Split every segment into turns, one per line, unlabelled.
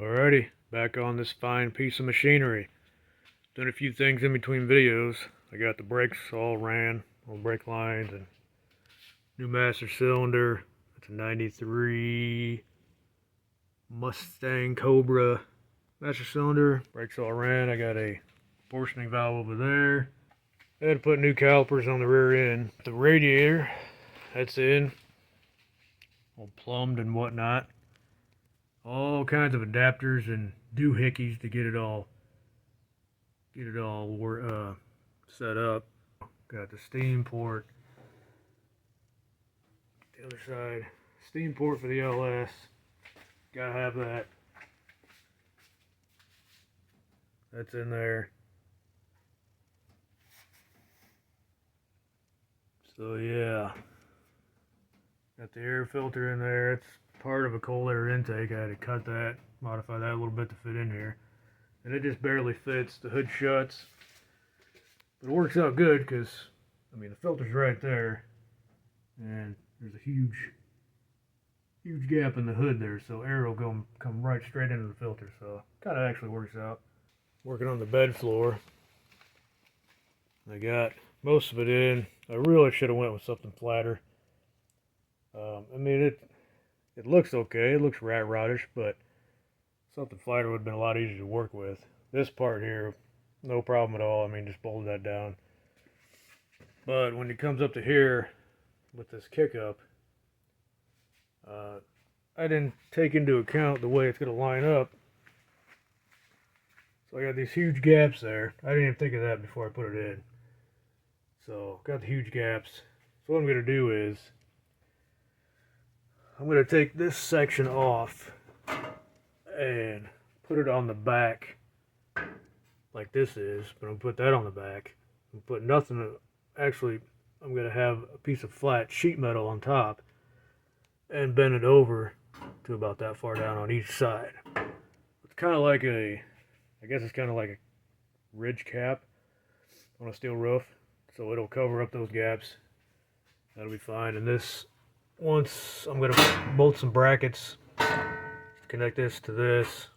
Alrighty, back on this fine piece of machinery. Done a few things in between videos. I got the brakes all ran, all brake lines, and new master cylinder. It's a 93 Mustang Cobra master cylinder. Brakes all ran. I got a portioning valve over there. I had to put new calipers on the rear end. The radiator, that's in, all plumbed and whatnot. All kinds of adapters and doohickeys to get it all set up. Got the steam port. The other side, steam port for the LS. Gotta have that. That's in there. So yeah, got the air filter in there. It's part of a cold air intake. I had to cut that, modify that a little bit to fit in here. And it just barely fits. The hood shuts. But it works out good because, I mean, the filter's right there. And there's a huge gap in the hood there. So air will come right straight into the filter. So kind of actually works out. Working on the bed floor. I got most of it in. I really should have went with something flatter. I mean, it looks okay. It looks rat rodish, but something flatter would have been a lot easier to work with. This part here, no problem at all. I mean, just bolted that down. But when it comes up to here with this kick up, I didn't take into account the way it's going to line up. So I got these huge gaps there. I didn't even think of that before I put it in. So got the huge gaps. So what I'm going to do is I'm going to take this section off and put it on the back like this is, but I'm going to put that on the back and put nothing. Actually, I'm going to have a piece of flat sheet metal on top and bend it over to about that far down on each side. It's kind of like I guess it's kind of like a ridge cap on a steel roof, so it'll cover up those gaps. That'll be fine. And this, once I'm going to bolt some brackets, connect this to this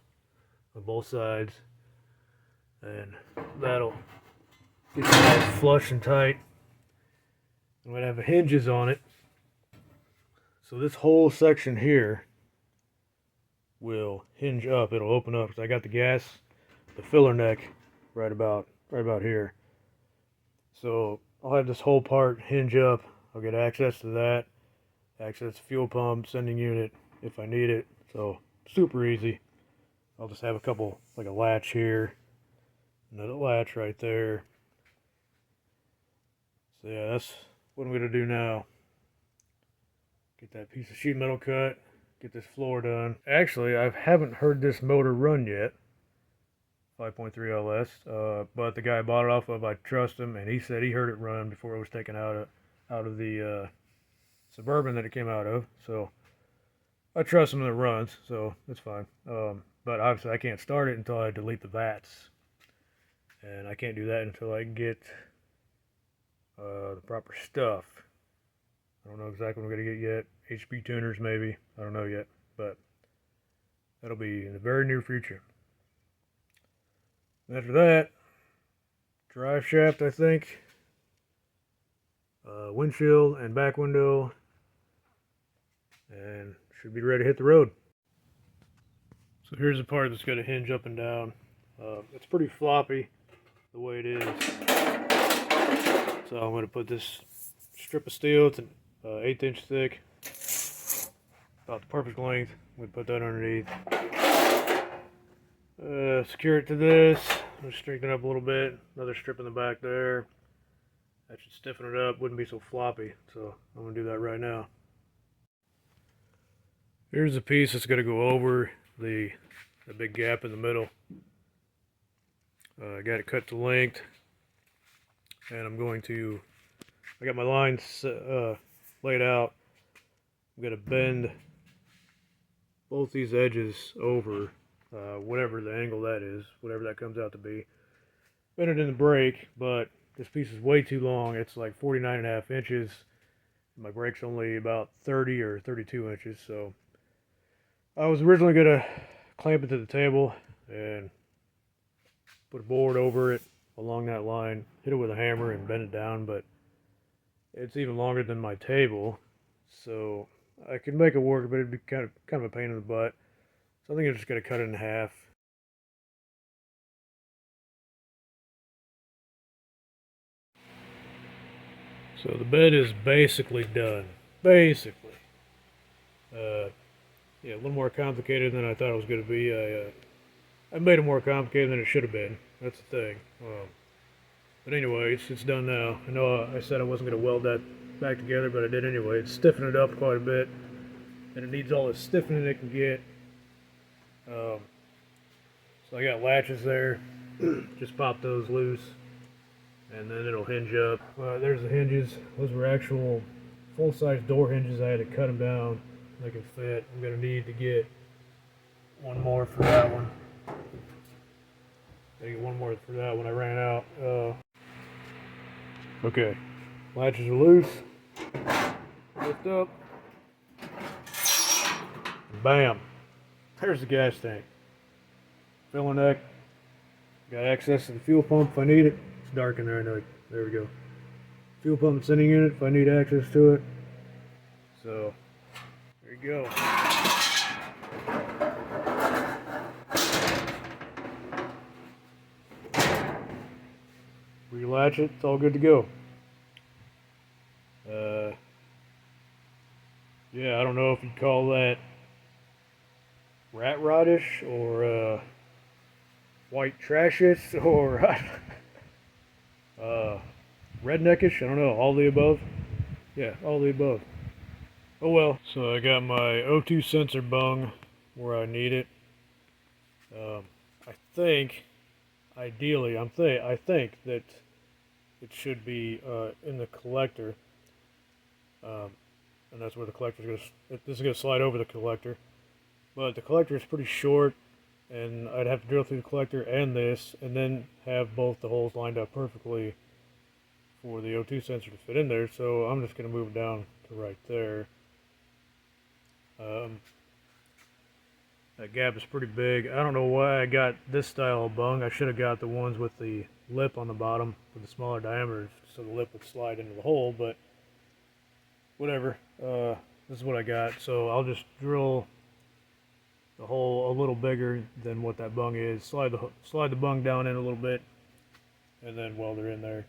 on both sides, and that'll get it all flush and tight. I'm going to have hinges on it, so this whole section here will hinge up. It'll open up because I got the filler neck right about here. So I'll have this whole part hinge up. I'll get access to that, access to fuel pump, sending unit if I need it. So super easy. I'll just have a couple, like a latch here, another latch right there. So yeah, that's what I'm gonna do now. Get that piece of sheet metal cut, get this floor done. Actually, I haven't heard this motor run yet, 5.3 LS, but the guy I bought it off of, I trust him, and he said he heard it run before it was taken out of the Suburban that it came out of. So I trust him that it runs, so it's fine. But obviously I can't start it until I delete the VATs, and I can't do that until I get the proper stuff. I don't know exactly what I'm going to get yet. HP tuners maybe. I don't know yet, but that'll be in the very near future. After that, drive shaft, I think, windshield and back window, and should be ready to hit the road. So here's the part that's going to hinge up and down. It's pretty floppy the way it is. So I'm going to put this strip of steel. It's an 1/8 inch thick, about the perfect length. I'm going to put that underneath. Secure it to this. I'm going to strengthen it up a little bit. Another strip in the back there. That should stiffen it up. Wouldn't be so floppy. So I'm going to do that right now. Here's the piece that's going to go over the big gap in the middle. I got it cut to length, and I got my lines laid out. I'm going to bend both these edges over, whatever the angle that is, whatever that comes out to be. Bend it in the brake, but this piece is way too long. It's like 49.5 inches. My brake's only about 30 or 32 inches, so I was originally going to clamp it to the table and put a board over it along that line, hit it with a hammer and bend it down, but it's even longer than my table, so I could make it work, but it'd be kind of a pain in the butt. So I think I'm just gonna cut it in half. So the bed is basically done. Basically. Yeah, a little more complicated than I thought it was going to be. I made it more complicated than it should have been. That's the thing. But anyway, it's done now. I know I said I wasn't going to weld that back together, but I did anyway. It's stiffened it up quite a bit, and it needs all the stiffening it can get. So I got latches there. Just pop those loose, and then it'll hinge up. There's the hinges. Those were actual full-size door hinges. I had to cut them down, make it fit. I'm gonna need to get one more for that one. Gotta get one more for that one. I ran out. Okay, latches are loose. Lift up. Bam. There's the gas tank. Filling neck. Got access to the fuel pump if I need it. It's dark in there, I know. There we go. Fuel pump sending unit if I need access to it. So, there you go. Relatch it, it's all good to go. Yeah, I don't know if you'd call that rat rodish or white trashish or redneckish. I don't know, all the above. Yeah, all the above. Oh well. So I got my O2 sensor bung where I need it. I think, ideally, I think that it should be in the collector, and that's where the collector's gonna. This is gonna slide over the collector, but the collector is pretty short, and I'd have to drill through the collector and this, and then have both the holes lined up perfectly for the O2 sensor to fit in there. So I'm just gonna move it down to right there. That gap is pretty big. I don't know why I got this style of bung. I should have got the ones with the lip on the bottom with the smaller diameter so the lip would slide into the hole, but whatever. This is what I got. So I'll just drill the hole a little bigger than what that bung is. Slide the bung down in a little bit and then weld her in there.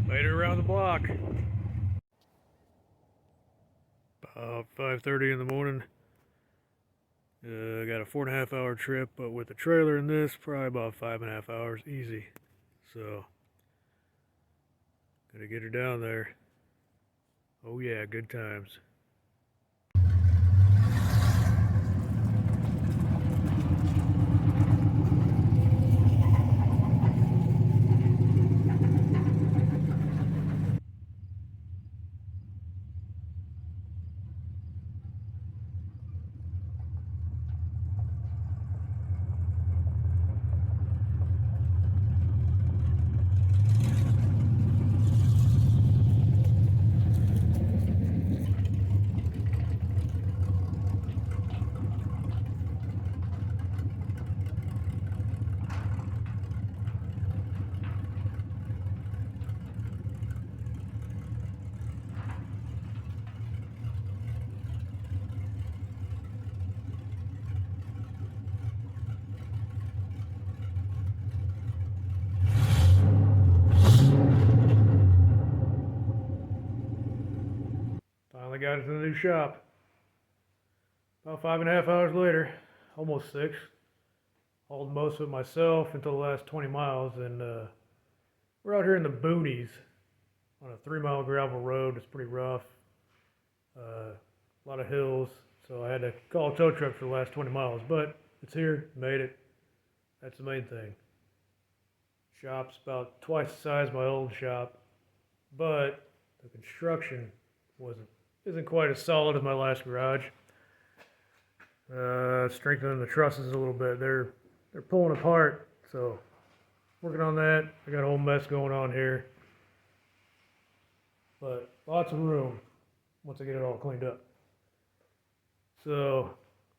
Made it around the block. About 5:30 in the morning. Got a 4.5 hour trip, but with the trailer and this, probably about 5.5 hours easy. So, gotta get her down there. Oh yeah, good times. got into the new shop. About 5.5 hours later, almost 6. Hauled most of it myself until the last 20 miles, and we're out here in the boonies on a 3-mile gravel road. It's pretty rough. A lot of hills, so I had to call a tow truck for the last 20 miles, but it's here, made it. That's the main thing. Shop's about twice the size of my old shop, but the construction isn't quite as solid as my last garage. Strengthening the trusses a little bit. They're pulling apart, so working on that. I got a whole mess going on here, but lots of room once I get it all cleaned up. So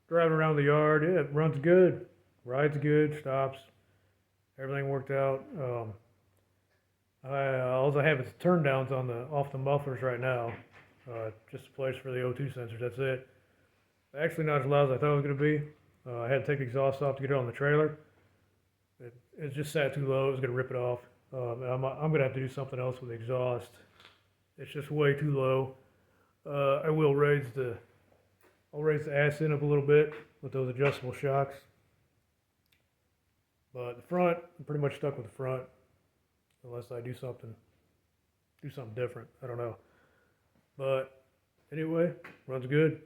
driving around the yard, yeah, it runs good, rides good, stops. Everything worked out. All I have is turn downs off the mufflers right now. Just a place for the O2 sensors. That's it. Actually, not as loud as I thought it was going to be. I had to take the exhaust off to get it on the trailer. It just sat too low. It was going to rip it off. I'm going to have to do something else with the exhaust. It's just way too low. I'll raise the ass end up a little bit with those adjustable shocks. But the front, I'm pretty much stuck with the front, unless I do something different. I don't know. But anyway, runs good.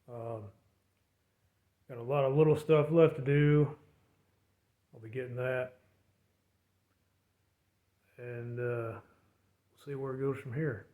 Got a lot of little stuff left to do. I'll be getting that, and we'll see where it goes from here.